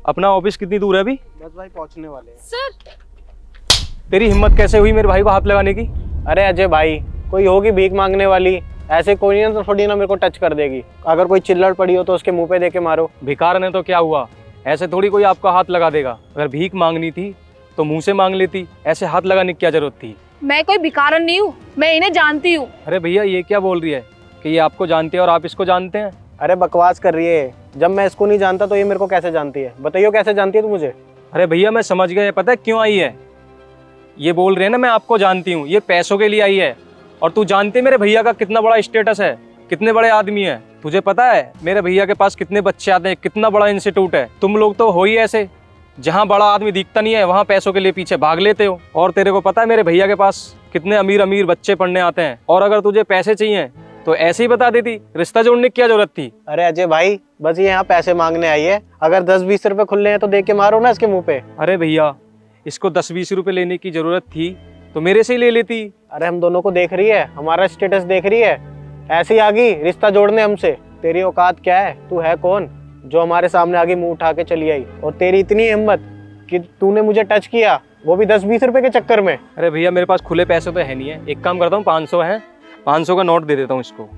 अपना ऑफिस कितनी दूर है अभी? बस भाई पहुंचने वाले हैं। सर तेरी हिम्मत कैसे हुई मेरे भाई को हाथ लगाने की? अरे अजय भाई, कोई होगी भीख मांगने वाली, ऐसे कोई नहीं तो थोड़ी ना मेरे को टच कर देगी। अगर कोई चिल्लड़ पड़ी हो तो उसके मुंह पे दे के मारो। भिखार ने तो क्या हुआ, ऐसे थोड़ी कोई आपका हाथ लगा देगा। अगर भीख मांगनी थी तो मुंह से मांग लेती, ऐसे हाथ लगाने की क्या जरूरत थी? मैं कोई भिखारन नहीं हूँ, मैं इन्हें जानती हूँ। अरे भैया ये क्या बोल रही है कि ये आपको जानती है और आप इसको जानते हैं? अरे बकवास कर रही है, जब मैं इसको नहीं जानता तो ये मेरे को कैसे जानती है? बताइए कैसे जानती है तू मुझे? अरे भैया मैं समझ गया, पता है क्यों आई है? ये बोल रही है ना मैं आपको जानती हूँ, ये पैसों के लिए आई है। और तू जानती है मेरे भैया का कितना बड़ा स्टेटस है, कितने बड़े आदमी है। तुझे पता है मेरे भैया के पास कितने बच्चे आते हैं, कितना बड़ा इंस्टीट्यूट है। तुम लोग तो हो ही ऐसे, जहाँ बड़ा आदमी दिखता नहीं है वहाँ पैसों के लिए पीछे भाग लेते हो। और तेरे को पता है मेरे भैया के पास कितने अमीर अमीर बच्चे पढ़ने आते हैं। और अगर तुझे पैसे चाहिए तो ऐसे ही बता देती, रिश्ता जोड़ने की क्या जरूरत थी? अरे अजय भाई, बस ये यहाँ पैसे मांगने आई है। अगर 10-20 रुपए खुले हैं तो दे के मारो ना इसके मुंह पे। अरे भैया इसको 10-20 रुपए लेने की जरूरत थी तो मेरे से ही ले लेती। अरे हम दोनों को देख रही है, हमारा स्टेटस देख रही है, ऐसी आ गई रिश्ता जोड़ने हमसे। तेरी औकात क्या है? तू है कौन जो हमारे सामने आगे मुंह उठा के चली आई? और तेरी इतनी हिम्मत कि तूने मुझे टच किया, वो भी 10-20 रुपए के चक्कर में। अरे भैया मेरे पास खुले पैसे तो है नहीं है, एक काम करता हूँ 500 है, 500 का नोट दे देता हूँ इसको।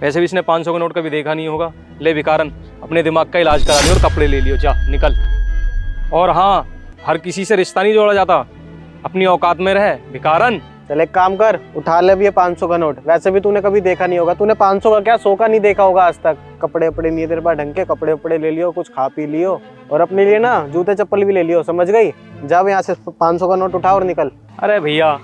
वैसे भी इसने 500 का नोट कभी देखा नहीं होगा। ले भिखारन, अपने दिमाग का इलाज करा लियो और कपड़े ले लियो, जा निकल। और हाँ, हर किसी से रिश्ता नहीं जोड़ा जाता, अपनी औकात में रहे भिखारन। चल एक काम कर, उठा ले भी ये 500 का नोट। वैसे भी तूने कभी देखा नहीं होगा, तूने 500 का क्या 100 का नहीं देखा होगा आज तक। कपड़े वपड़े नहीं है तेरे पास ढंग के, कपड़े वपड़े ले लियो, कुछ खा पी लियो और अपने लिए ना जूते चप्पल भी ले लियो, समझ गई? जा यहाँ से 500 का नोट उठा और निकल। अरे भैया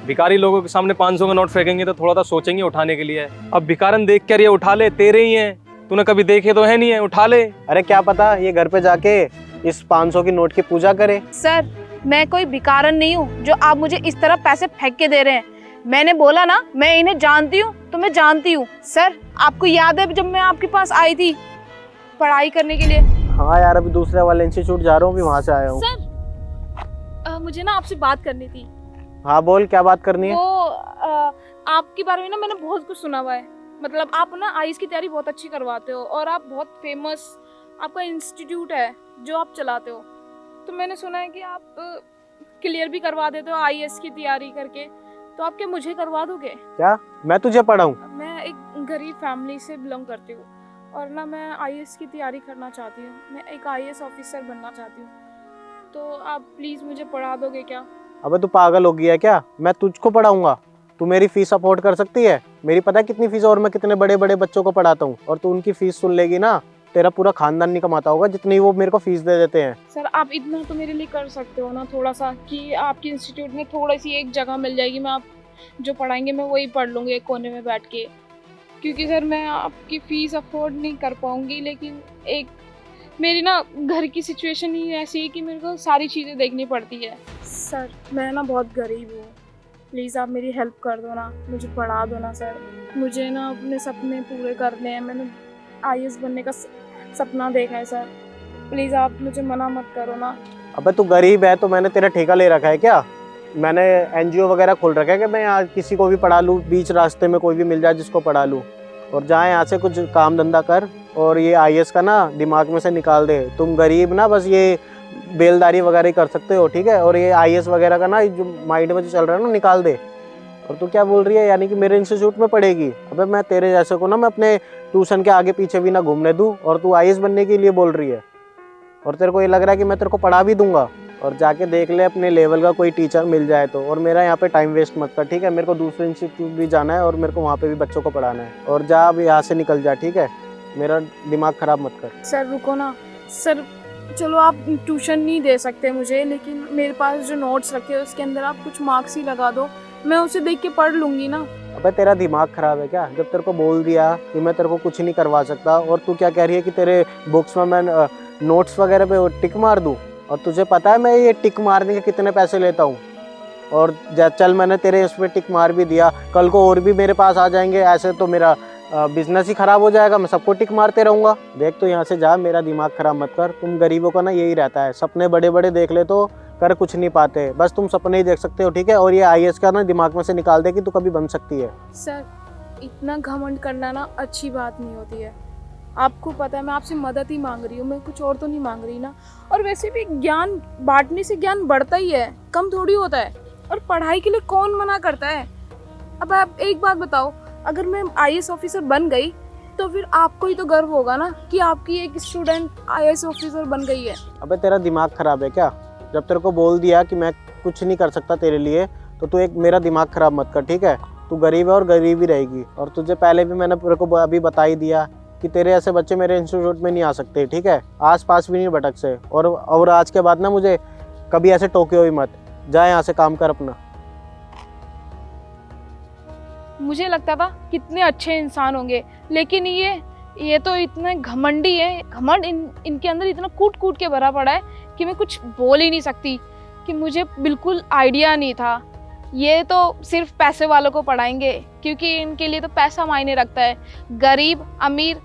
भिखारी लोगों के सामने 500 का नोट फेंकेंगे तो थोड़ा सा सोचेंगे उठाने के लिए। अब भिखारन देख कर ये उठा ले, तेरे ही हैं, तूने कभी देखे तो है नहीं है, उठा ले। अरे क्या पता ये घर पे जाके इस 500 की नोट की पूजा करे। सर मैं कोई भिखारन नहीं हूँ जो आप मुझे इस तरह पैसे फेंक के दे रहे हैं। मैंने बोला ना मैं इन्हें जानती हूँ तो मैं जानती हूँ। सर आपको याद है जब मैं आपके पास आई थी पढ़ाई करने के लिए? हाँ यार, अभी दूसरे वाले इंस्टीट्यूट जा रहा हूँ, अभी वहाँ से आया हूँ। सर मुझे ना आपसे बात करनी थी। हाँ बोल, क्या बात करनी है? वो आपके बारे में ना मैंने बहुत कुछ सुना हुआ है। मतलब आप ना आईएएस की तैयारी बहुत अच्छी करवाते हो और आप बहुत फेमस, आपका इंस्टीट्यूट है जो आप चलाते हो। तो मैंने सुना है कि आप क्लियर भी करवा देते हो आईएएस की तैयारी करके। तो आप क्या मुझे करवा दोगे? क्या मैं तुझे पढ़ाऊँ? मैं एक गरीब फैमिली से बिलोंग करती हूँ और ना मैं आईएएस की तैयारी करना चाहती हूँ। मैं एक आईएएस ऑफिसर बनना चाहती हूँ। तो आप प्लीज़ मुझे पढ़ा दोगे क्या? अबे तू पागल हो गया क्या? मैं तुझको पढ़ाऊंगा? तू मेरी फीस अफोर्ड कर सकती है? मेरी पता है कितनी फीस, और मैं कितने बड़े बड़े बच्चों को पढ़ाता हूँ। और तू उनकी फीस सुन लेगी ना, तेरा पूरा खानदान नहीं कमाता होगा जितनी वो मेरे को फीस दे देते हैं। सर आप इतना तो मेरे लिए कर सकते हो ना, थोड़ा सा, कि आपके इंस्टीट्यूट में थोड़ी सी एक जगह मिल जाएगी, मैं आप जो पढ़ाएंगे मैं वही पढ़ लूँगी एक कोने में बैठ के। क्योंकि सर मैं आपकी फ़ीस अफोर्ड नहीं कर पाऊँगी, लेकिन एक मेरी ना घर की सिचुएशन ही ऐसी है कि मेरे को सारी चीज़ें देखनी पड़ती है। सर मैं ना बहुत गरीब हूँ, प्लीज़ आप मेरी हेल्प कर दो ना, मुझे पढ़ा दो ना सर। मुझे ना अपने सपने पूरे करने हैं, मैंने आईएएस बनने का सपना देखा है सर। प्लीज़ आप मुझे मना मत करो ना। अबे तू गरीब है तो मैंने तेरा ठेका ले रखा है क्या? मैंने एनजीओ वगैरह खोल रखा है कि मैं यहाँ किसी को भी पढ़ा लूँ, बीच रास्ते में कोई भी मिल जाए जिसको पढ़ा लूँ। और जहाँ यहाँ से कुछ काम धंधा कर और ये आईएएस का ना दिमाग में से निकाल दे। तुम गरीब ना बस ये बेलदारी वगैरह ही कर सकते हो, ठीक है? और ये आईएएस वगैरह का ना जो माइंड में जो चल रहा है ना, निकाल दे। और तू क्या बोल रही है, यानी कि मेरे इंस्टीट्यूट में पढ़ेगी? अबे मैं तेरे जैसे को ना मैं अपने ट्यूशन के आगे पीछे भी ना घूमने दूँ, और तू आईएएस बनने के लिए बोल रही है? और तेरे को ये लग रहा है कि मैं तेरे को पढ़ा भी दूंगा? और जाके देख ले अपने लेवल का कोई टीचर मिल जाए तो। और मेरा यहाँ पे टाइम वेस्ट मत कर, ठीक है? मेरे को दूसरे इंस्टीट्यूट भी जाना है और मेरे को वहाँ पे भी बच्चों को पढ़ाना है। और जा अब यहाँ से निकल जा, ठीक है? मेरा दिमाग ख़राब मत कर। सर रुको ना सर, चलो आप ट्यूशन नहीं दे सकते मुझे, लेकिन मेरे पास जो नोट्स रखे हैं उसके अंदर आप कुछ मार्क्स ही लगा दो, मैं उसे देख के पढ़ लूँगी ना। अबे तेरा दिमाग खराब है क्या? जब तेरे को बोल दिया कि मैं तेरे को कुछ नहीं करवा सकता, और तू क्या कह रही है कि तेरे बुक्स में मैं नोट्स वगैरह पे टिक मार दूँ? और तुझे पता है मैं ये टिक मारने के कितने पैसे लेता हूँ? और चल मैंने तेरे इस पर टिक मार भी दिया, कल को और भी मेरे पास आ जाएंगे, ऐसे तो मेरा बिजनेस ही खराब हो जाएगा। मैं सबको टिक मारते रहूँगा। देख तो यहाँ से जा, मेरा दिमाग खराब मत कर। तुम गरीबों का ना यही रहता है, सपने बड़े बड़े देख ले तो कर कुछ नहीं पाते, बस तुम सपने ही देख सकते हो, ठीक है? और ये आईएएस का ना दिमाग में से निकाल दे कि तू कभी बन सकती है। सर इतना घमंड करना ना अच्छी बात नहीं होती है। आपको पता है मैं आपसे मदद ही मांग रही हूँ, मैं कुछ और तो नहीं मांग रही ना। और वैसे भी ज्ञान बांटने से ज्ञान बढ़ता ही है, कम थोड़ी होता है। और पढ़ाई के लिए कौन मना करता है। अब आप एक बात बताओ, अगर मैं IAS ऑफिसर बन गई तो फिर आपको ही तो गर्व होगा ना कि आपकी एक स्टूडेंट IAS ऑफिसर बन गई है। अबे तेरा दिमाग खराब है क्या? जब तेरे को बोल दिया कि मैं कुछ नहीं कर सकता तेरे लिए, तो तू एक मेरा दिमाग खराब मत कर, ठीक है? तू गरीब है और गरीब ही रहेगी। और तुझे पहले भी मैंने तेरे को अभी बता ही दिया कि तेरे ऐसे बच्चे मेरे इंस्टीट्यूट में नहीं आ सकते, ठीक है? आस पास भी नहीं भटक से। और आज के बाद ना मुझे कभी ऐसे टोके हुई मत। जा यहाँ से, काम कर अपना। मुझे लगता था कितने अच्छे इंसान होंगे, लेकिन ये तो इतने घमंडी है। घमंड इनके अंदर इतना कूट कूट के भरा पड़ा है कि मैं कुछ बोल ही नहीं सकती। कि मुझे बिल्कुल आइडिया नहीं था। ये तो सिर्फ पैसे वालों को पढ़ाएंगे, क्योंकि इनके लिए तो पैसा मायने रखता है। गरीब अमीर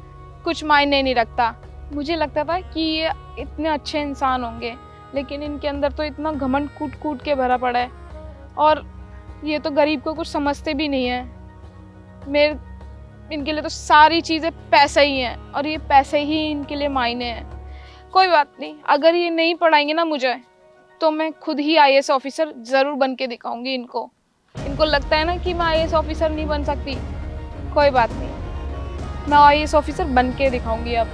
कुछ मायने नहीं रखता। मुझे लगता था कि ये इतने अच्छे इंसान होंगे, लेकिन इनके अंदर तो इतना घमंड कूट कूट के भरा पड़ा है। और ये तो गरीब को कुछ समझते भी नहीं है। इनके लिए तो सारी चीज़ें पैसा ही हैं, और ये पैसे ही इनके लिए मायने हैं। कोई बात नहीं, अगर ये नहीं पढ़ाएंगे ना मुझे, तो मैं खुद ही IAS ऑफिसर ज़रूर बन के दिखाऊंगी इनको। इनको लगता है ना कि मैं IAS ऑफिसर नहीं बन सकती। कोई बात नहीं, मैं IAS ऑफिसर बन के दिखाऊंगी अब।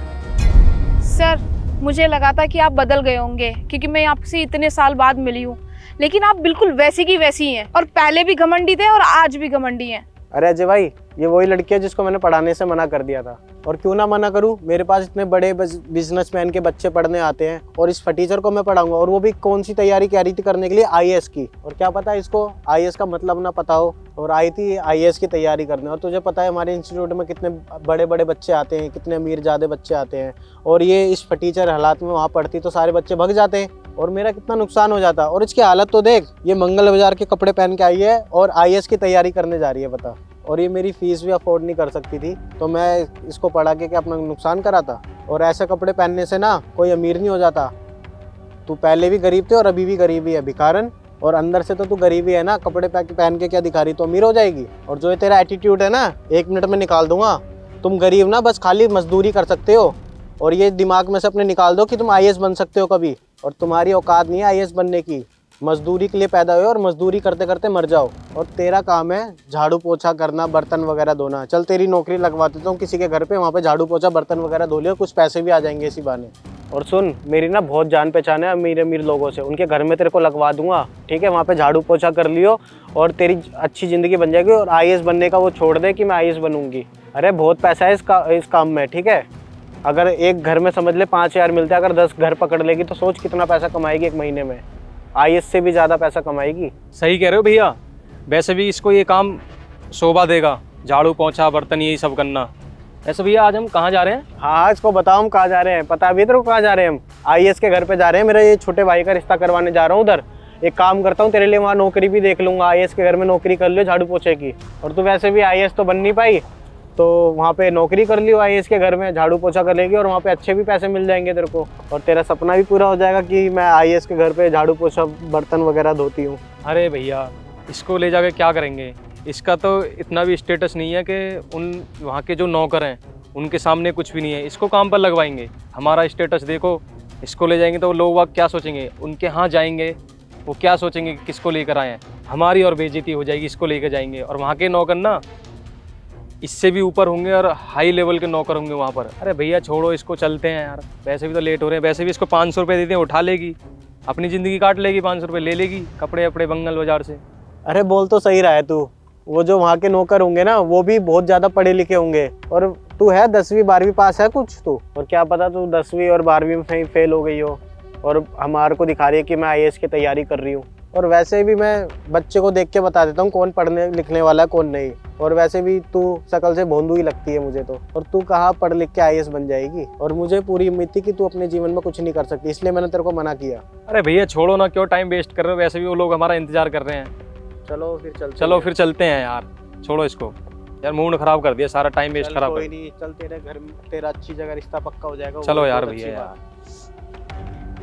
सर, मुझे लगा था कि आप बदल गए होंगे, क्योंकि मैं आपसे इतने साल बाद मिली हूँ, लेकिन आप बिल्कुल वैसी की वैसी हैं। और पहले भी घमंडी थे और आज भी घमंडी हैं। अरे अजय भाई, ये वही लड़की है जिसको मैंने पढ़ाने से मना कर दिया था। और क्यों ना मना करूं, मेरे पास इतने बड़े बिजनेसमैन के बच्चे पढ़ने आते हैं, और इस टीचर को मैं पढ़ाऊंगा। और वो भी कौन सी तैयारी कह रही थी करने के लिए, IAS की। और क्या पता इसको IAS का मतलब ना पता हो, और आई थी IAS की तैयारी करने। और तुझे पता है हमारे इंस्टीट्यूट में कितने बड़े बड़े बच्चे आते हैं, कितने अमीर ज़्यादा बच्चे आते हैं। और ये इस टीचर हालात में वहाँ पढ़ती तो सारे बच्चे भग जाते हैं, और मेरा कितना नुकसान हो जाता। और इसकी हालत तो देख, ये मंगल बाजार के कपड़े पहन के आई है और IAS की तैयारी करने जा रही है, बता। और ये मेरी फीस भी अफोर्ड नहीं कर सकती थी, तो मैं इसको पढ़ा के क्या अपना नुकसान कराता? और ऐसे कपड़े पहनने से ना कोई अमीर नहीं हो जाता। तू पहले भी गरीब थे और अभी भी गरीब ही है, भिखारन। और अंदर से तो तू गरीब ही है ना, कपड़े पहन के क्या दिखा रही, तो अमीर हो जाएगी। और जो ये तेरा एटीट्यूड है ना, 1 मिनट में निकाल दूंगा। तुम गरीब ना बस खाली मजदूरी कर सकते हो, और ये दिमाग में से अपने निकाल दो कि तुम IAS बन सकते हो कभी। और तुम्हारी औकात नहीं है IAS बनने की। मजदूरी के लिए पैदा हुए और मजदूरी करते करते मर जाओ। और तेरा काम है झाड़ू पोछा करना, बर्तन वगैरह धोना। चल तेरी नौकरी लगवा देता हूँ किसी के घर पे, वहाँ पे झाड़ू पोछा बर्तन वगैरह धो लियो, कुछ पैसे भी आ जाएंगे इसी बहाने। और सुन, मेरी ना बहुत जान पहचान है अमीर अमीर लोगों से, उनके घर में तेरे को लगवा दूंगा, ठीक है? वहाँ पे झाड़ू पोछा कर लियो और तेरी अच्छी ज़िंदगी बन जाएगी। और IAS बनने का वो छोड़ दे कि मैं IAS बनूंगी। अरे बहुत पैसा है इस काम में, ठीक है? अगर एक घर में समझ ले 5,000 मिलता है, अगर 10 घर पकड़ लेगी तो सोच कितना पैसा कमाएगी एक महीने में। IAS से भी ज़्यादा पैसा कमाएगी। सही कह रहे हो भैया। वैसे भी इसको ये काम शोभा देगा, झाड़ू पोंछा बर्तन यही सब करना। ऐसे भैया आज हम कहाँ जा रहे हैं? हाँ, इसको बताओ हम कहाँ जा रहे हैं। पता अभी तेरे को कहाँ जा रहे हैं? हम IAS के घर पे जा रहे हैं। मेरे ये छोटे भाई का रिश्ता करवाने जा रहा हूँ उधर। एक काम करता हूँ, तेरे लिए वहाँ नौकरी भी देख लूँगा। IAS के घर में नौकरी कर लियो झाड़ू पोछे की। और तू वैसे भी IAS तो बन नहीं पाई, तो वहाँ पे नौकरी कर लियो IAS के घर में, झाड़ू पोछा कर लेगी और वहाँ पे अच्छे भी पैसे मिल जाएंगे तेरे को। और तेरा सपना भी पूरा हो जाएगा कि मैं IAS के घर पे झाड़ू पोछा बर्तन वगैरह धोती हूँ। अरे भैया, इसको ले जाके क्या करेंगे? इसका तो इतना भी स्टेटस नहीं है कि उन वहाँ के जो नौकर हैं उनके सामने कुछ भी नहीं है। इसको काम पर लगवाएंगे। हमारा स्टेटस देखो, इसको ले जाएंगे तो लोग वाग क्या सोचेंगे? उनके यहाँ जाएंगे, वो क्या सोचेंगे कि किसको लेकर आए हैं? हमारी और बेइज्जती हो जाएगी, इसको लेकर जाएंगे। और वहाँ के नौकर ना इससे भी ऊपर होंगे और हाई लेवल के नौकर होंगे वहाँ पर। अरे भैया छोड़ो इसको, चलते हैं यार। वैसे भी तो लेट हो रहे हैं। वैसे भी इसको 500 रुपये देते हैं, उठा लेगी, अपनी ज़िंदगी काट लेगी, 500 रुपये ले लेगी, कपड़े अपड़े मंगल बाजार से। अरे बोल तो सही रहा है तू। वो जो वहाँ के नौकर होंगे ना, वो भी बहुत ज़्यादा पढ़े लिखे होंगे। और तू है 10वीं 12वीं पास है कुछ तो, और क्या पता तू 10वीं और 12वीं में फेल हो गई हो और हमारे को दिखा रही है कि मैं IAS की तैयारी कर रही हूँ। और वैसे भी मैं बच्चे को देख के बता देता हूँ कौन पढ़ने लिखने वाला है कौन नहीं। और वैसे भी तू शक्ल से भोंदू ही लगती है मुझे तो। और तू कहाँ पढ़ लिख के IAS बन जाएगी। और मुझे पूरी उम्मीद थी कि तू अपने जीवन में कुछ नहीं कर सकती, इसलिए मैंने तेरे को मना किया। अरे भैया छोड़ो ना, क्यों टाइम वेस्ट कर रहे हो? वैसे भी वो लोग हमारा इंतजार कर रहे हैं। चलो फिर चलते हैं यार, छोड़ो इसको यार, मूड खराब कर दिया, सारा टाइम वेस्ट खराब। कोई नहीं, चल तेरे घर में तेरा अच्छी जगह रिश्ता पक्का हो जाएगा। चलो यार भैया यार।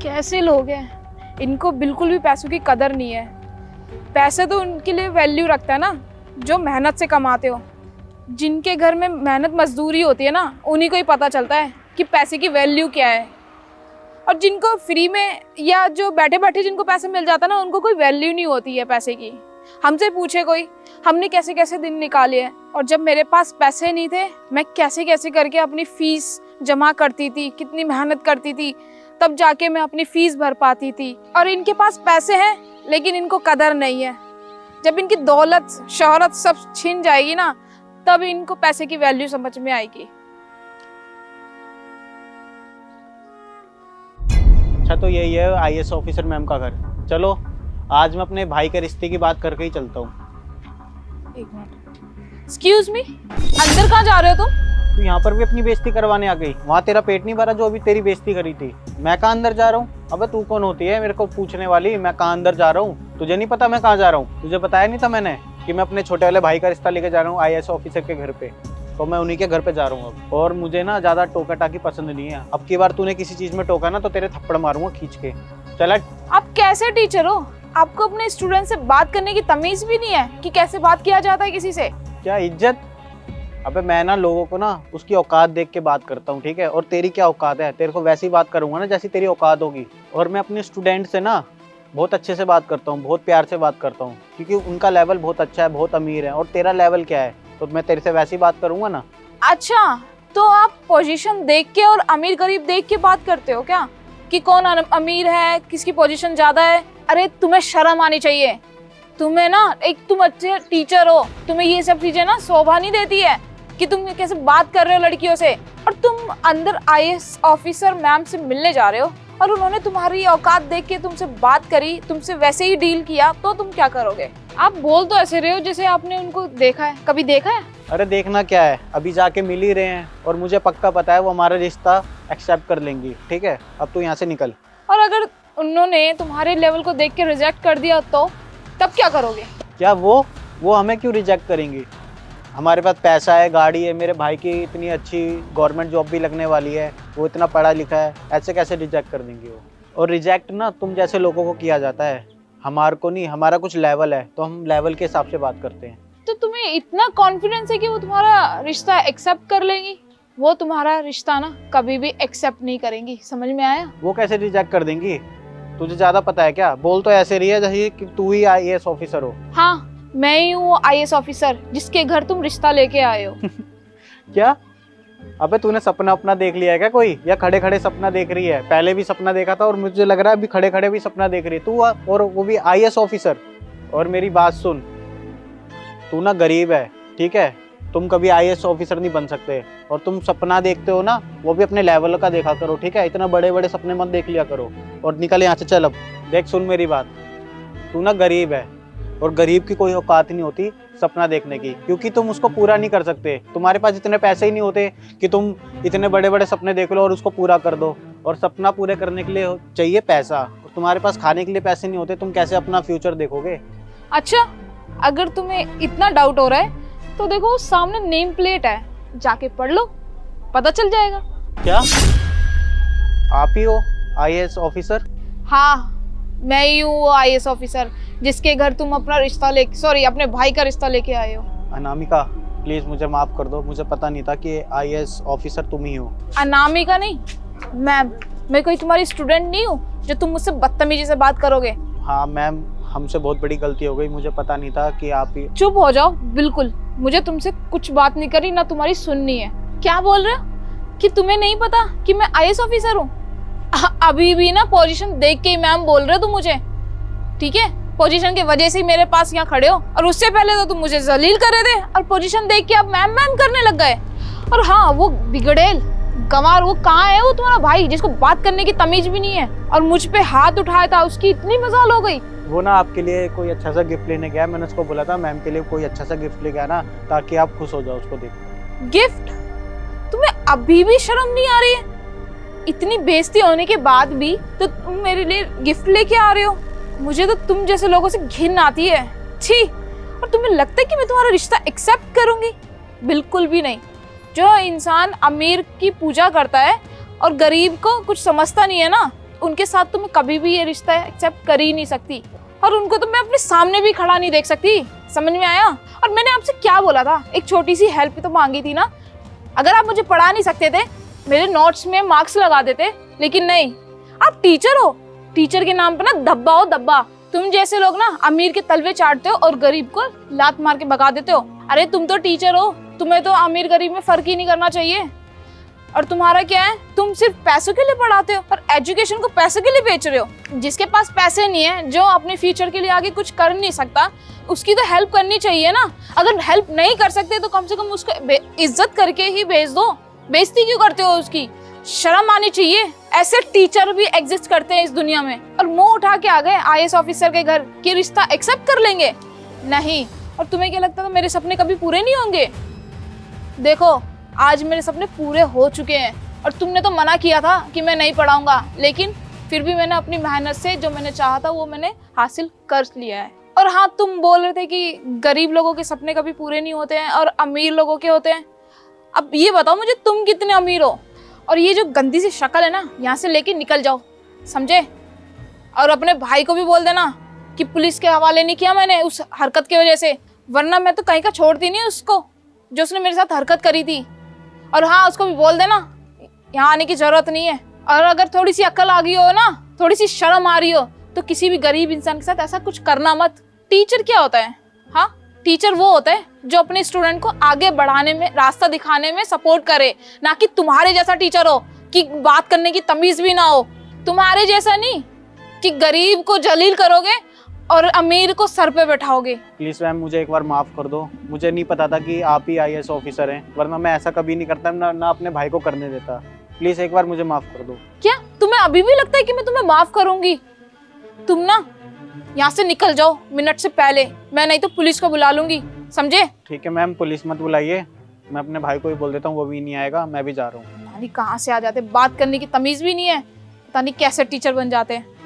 कैसे लोग हैं, इनको बिल्कुल भी पैसों की कदर नहीं है। पैसे तो उनके लिए वैल्यू रखता है ना जो मेहनत से कमाते हो। जिनके घर में मेहनत मजदूरी होती है ना, उन्हीं को ही पता चलता है कि पैसे की वैल्यू क्या है। और जिनको फ्री में या जो बैठे बैठे जिनको पैसे मिल जाता है ना, उनको कोई वैल्यू नहीं होती है पैसे की। हमसे पूछे कोई, हमने कैसे कैसे दिन निकाले हैं, और जब मेरे पास पैसे नहीं थे मैं कैसे कैसे करके अपनी फीस जमा करती थी, कितनी मेहनत करती थी, तब जाके मैं अपनी फीस भर पाती थी। और इनके पास पैसे हैं लेकिन इनको कदर नहीं है। जब इनकी दौलत शोहरत सब छिन जाएगी ना, तब इनको पैसे की वैल्यू समझ में आएगी। अच्छा, तो यही है आईएएस ऑफिसर मैम का घर। चलो आज मैं अपने भाई के रिश्ते की बात करके ही चलता हूँ। एक मिनट, एक्सक्यूज मी, अंदर कहाँ जा रहे हो तुम? तू यहाँ पर भी अपनी बेइज्जती करवाने आ गई? वहाँ तेरा पेट नहीं भरा जो अभी तेरी बेइज्जती करी थी? मैं कहाँ अंदर जा रहा हूँ? अबे तू कौन होती है मेरे को पूछने वाली? मैं कहाँ अंदर जा रहा हूँ? तुझे नहीं पता मैं कहाँ जा रहा हूँ? तुझे बताया नहीं था मैंने कि मैं अपने छोटे वाले भाई का रिश्ता लेके जा रहा हूँ आईएएस ऑफिसर के घर पे? तो मैं उन्हीं के घर पे जा रहा हूँ अब। और मुझे ना ज़्यादा टोका टाकी पसंद नहीं है। अब की बार तूने किसी चीज़ में टोका ना तो तेरे थप्पड़ मारूंगा खींच के। चल आप कैसे टीचर हो? आपको अपने स्टूडेंट से बात करने की तमीज भी नहीं है कि कैसे बात किया जाता है किसी से? क्या इज्जत? अबे मैं ना लोगों को ना उसकी औकात देख के बात करता हूँ, ठीक है? और तेरी क्या औकात है? तेरे को वैसी बात करूंगा ना जैसी तेरी औकात होगी। और मैं अपने स्टूडेंट से ना बहुत अच्छे से बात करता हूँ, बहुत प्यार से बात करता हूँ, क्योंकि उनका लेवल बहुत अच्छा है, बहुत अमीर है। और तेरा लेवल क्या है? तो मैं तेरे से वैसी बात करूंगा ना। अच्छा, तो आप पोजीशन देख के और अमीर गरीब देख के बात करते हो क्या, कि कौन अमीर है, किसकी पोजीशन ज्यादा है? अरे तुम्हें शर्म आनी चाहिए। तुम्हें ना, एक तुम अच्छे टीचर हो, तुम्हें ये सब चीजें ना शोभा नहीं देती है कि तुम कैसे बात कर रहे हो लड़कियों से। और तुम अंदर आईएएस ऑफिसर मैम से मिलने जा रहे हो और उन्होंने तुम्हारी औकात देख के तुमसे बात करी, तुमसे वैसे ही डील किया, तो तुम क्या करोगे? आप बोल तो ऐसे रहे हो जैसे आपने उनको देखा है। कभी देखा है? अरे देखना क्या है, अभी जाके मिल ही रहे हैं और मुझे पक्का पता है वो हमारा रिश्ता एक्सेप्ट कर लेंगी, ठीक है? अब तू यहाँ से निकल। और अगर उन्होंने तुम्हारे लेवल को देख के रिजेक्ट कर दिया तो तब क्या करोगे? क्या वो हमें क्यों रिजेक्ट करेंगी? हमारे पास पैसा है, गाड़ी है, मेरे भाई की इतनी अच्छी गवर्नमेंट जॉब भी लगने वाली है, वो इतना पढ़ा लिखा है, ऐसे कैसे रिजेक्ट कर देंगे वो? और रिजेक्ट ना तुम जैसे लोगों को किया जाता है, हमारे को नहीं। हमारा कुछ लेवल है तो हम लेवल के हिसाब से बात करते हैं। तो तुम्हें इतना कॉन्फिडेंस है कि वो तुम्हारा रिश्ता एक्सेप्ट कर लेंगी? वो तुम्हारा रिश्ता ना कभी भी एक्सेप्ट नहीं करेंगी, समझ में आया? वो कैसे रिजेक्ट कर देंगी? तुझे ज्यादा पता है क्या? बोल तो ऐसे रही है जैसे कि तू ही आईएएस ऑफिसर हो। हाँ, मैं ही हूँ आईएएस ऑफिसर जिसके घर तुम रिश्ता लेके आए हो। क्या? अबे तूने सपना अपना देख लिया है क्या कोई, या खड़े खड़े सपना देख रही है? पहले भी सपना देखा था और मुझे लग रहा है अभी खड़े खड़े भी सपना देख रही है तू, और वो भी आईएएस ऑफिसर। और मेरी बात सुन, तू ना गरीब है, ठीक है? तुम कभी आईएएस ऑफिसर नहीं बन सकते। और तुम सपना देखते हो ना, वो भी अपने लेवल का देखा करो, ठीक है? इतना बड़े बड़े सपने मत देख लिया करो। और निकल यहाँ से, चल। अब देख, सुन मेरी बात, तू ना गरीब है और गरीब की कोई औकात नहीं होती सपना देखने की, क्योंकि तुम उसको पूरा नहीं कर सकते। तुम्हारे पास इतने पैसे ही नहीं होते कि तुम इतने बड़े बड़े सपने देख लो और उसको पूरा कर दो। और सपना पूरे करने के लिए चाहिए पैसा, और तुम्हारे पास खाने के लिए पैसे नहीं होते, तुम कैसे अपना फ्यूचर देखोगे? अच्छा, अगर तुम्हें इतना डाउट हो रहा है तो देखो सामने नेम प्लेट है, जाके पढ़ लो, पता चल जाएगा। क्या आप ही हो आईएएस ऑफिसर? हाँ, मैं ही हूँ वो आईएएस ऑफिसर जिसके घर तुम अपना रिश्ता अपने भाई का रिश्ता लेके आए हो। अनामिका, प्लीज मुझे माफ कर दो, मुझे पता नहीं था कि आईएएस ऑफिसर तुम ही हो। अनामिका नहीं, मैम। मैं कोई तुम्हारी स्टूडेंट नहीं हूँ जो तुम मुझसे बदतमीजी से बात करोगे। हाँ मैम, हमसे बहुत बड़ी गलती हो गई, मुझे पता नहीं था कि आप ही। चुप हो जाओ, बिल्कुल। मुझे तुमसे कुछ बात नहीं करी, ना तुम्हारी सुननी है। क्या बोल रहे हो कि तुम्हें नहीं पता कि मैं आईएएस ऑफिसर हूँ? अभी भी ना पोजीशन देख के ही मैम बोल रहे हो तुम मुझे, ठीक है? पोजीशन की वजह से ही मेरे पास यहाँ खड़े हो, और उससे पहले तो तुम मुझे जलील कर रहे थे, और पोजीशन देख के अब मैम मैम करने लग गए। और हाँ, वो बिगड़ेल गंवार, वो कहाँ है? वो तुम्हारा भाई जिसको बात करने की तमीज भी नहीं है, और मुझ पे हाथ उठाया था, उसकी इतनी मजाल हो गई। वो ना आपके लिए कोई अच्छा सा गिफ्ट लेने गया, मैंने उसको बोला था मैम के लिए कोई अच्छा सा गिफ्ट ले गया ना, ताकि आप खुश हो जाओ उसको देख। गिफ्ट? तुम्हें अभी भी शर्म नहीं आ रही है? इतनी बेइज्जती होने के बाद भी तो तुम मेरे लिए गिफ्ट लेके आ रहे हो? मुझे तो तुम जैसे लोगों से घिन आती है, छी। और तुम्हें लगता है कि मैं तुम्हारा रिश्ता एक्सेप्ट करूंगी? बिल्कुल भी नहीं। जो इंसान अमीर की पूजा करता है और गरीब को कुछ समझता नहीं है ना, उनके साथ तो मैं कभी भी ये रिश्ता एक्सेप्ट कर ही नहीं सकती। और उनको तो मैं अपने सामने भी खड़ा नहीं देख सकती, समझ में आया? और मैंने आपसे क्या बोला था, एक छोटी सी हेल्प तो मांगी थी ना। अगर आप मुझे पढ़ा नहीं सकते थे, मेरे नोट्स में मार्क्स लगा देते, लेकिन नहीं, आप टीचर हो, टीचर के नाम पे ना धब्बा हो धब्बा। तुम जैसे लोग ना अमीर के तलवे चाटते हो और गरीब को लात मार के भगा देते हो। अरे तुम तो टीचर हो, तुम्हें तो अमीर गरीब में फर्क ही नहीं करना चाहिए। और तुम्हारा क्या है, तुम सिर्फ पैसों के लिए पढ़ाते हो और एजुकेशन को पैसे के लिए बेच रहे हो। जिसके पास पैसे नहीं है, जो अपने फ्यूचर के लिए आगे कुछ कर नहीं सकता, उसकी तो हेल्प करनी चाहिए ना। अगर हेल्प नहीं कर सकते तो कम से कम उसको इज्जत करके ही भेज दो। बेइज्जती क्यों करते हो उसकी? शर्म आनी चाहिए। ऐसे टीचर भी एग्जिस्ट करते हैं इस दुनिया में, और मुंह उठा के आ गए आईएएस ऑफिसर के घर कि रिश्ता एक्सेप्ट कर लेंगे? नहीं। और तुम्हें क्या लगता था मेरे सपने कभी पूरे नहीं होंगे? देखो, आज मेरे सपने पूरे हो चुके हैं। और तुमने तो मना किया था कि मैं नहीं पढ़ाऊंगा, लेकिन फिर भी मैंने अपनी मेहनत से जो मैंने चाहा था वो मैंने हासिल कर लिया है। और हाँ, तुम बोल रहे थे कि गरीब लोगों के सपने कभी पूरे नहीं होते हैं और अमीर लोगों के होते हैं। अब ये बताओ मुझे, तुम कितने अमीर हो? और ये जो गंदी सी शक्ल है ना, यहाँ से लेके निकल जाओ, समझे? और अपने भाई को भी बोल देना कि पुलिस के हवाले नहीं किया मैंने उस हरकत की वजह से, वरना मैं तो कहीं का छोड़ती नहीं उसको जो उसने मेरे साथ हरकत करी थी। और हाँ, उसको भी बोल देना यहाँ आने की जरूरत नहीं है। और अगर थोड़ी सी अक्ल आ गई हो ना, थोड़ी सी शर्म आ रही हो, तो किसी भी गरीब इंसान के साथ ऐसा कुछ करना मत। टीचर क्या होता है? हाँ, टीचर वो होता है जो अपने स्टूडेंट को आगे बढ़ाने में, रास्ता दिखाने में सपोर्ट करे, ना कि तुम्हारे जैसा टीचर हो कि बात करने की तमीज भी ना हो। तुम्हारे जैसा नहीं कि गरीब को जलील करोगे और अमीर को सर पे बैठाओगे। प्लीज़ मैम, मुझे एक बार माफ़ कर दो। मुझे नहीं पता था कि आप ही आईएएस ऑफिसर हैं, वरना मैं ऐसा कभी नहीं करता, ना अपने भाई को करने देता। प्लीज़ एक बार मुझे माफ़ कर दो। क्या तुम्हें अभी भी लगता है कि मैं तुम्हें माफ करूंगी? तुम ना यहाँ से निकल जाओ मिनट से पहले, मैं नहीं तो पुलिस को बुला लूंगी, समझे? ठीक है मैम, पुलिस मत बुलाइए, मैं अपने भाई को ही बोल देता हूँ, वो भी नहीं आएगा, मैं भी जा रहा हूँ। पता नहीं कहाँ से आ जाते, बात करने की तमीज भी नहीं है, पता नहीं कैसे टीचर बन जाते हैं।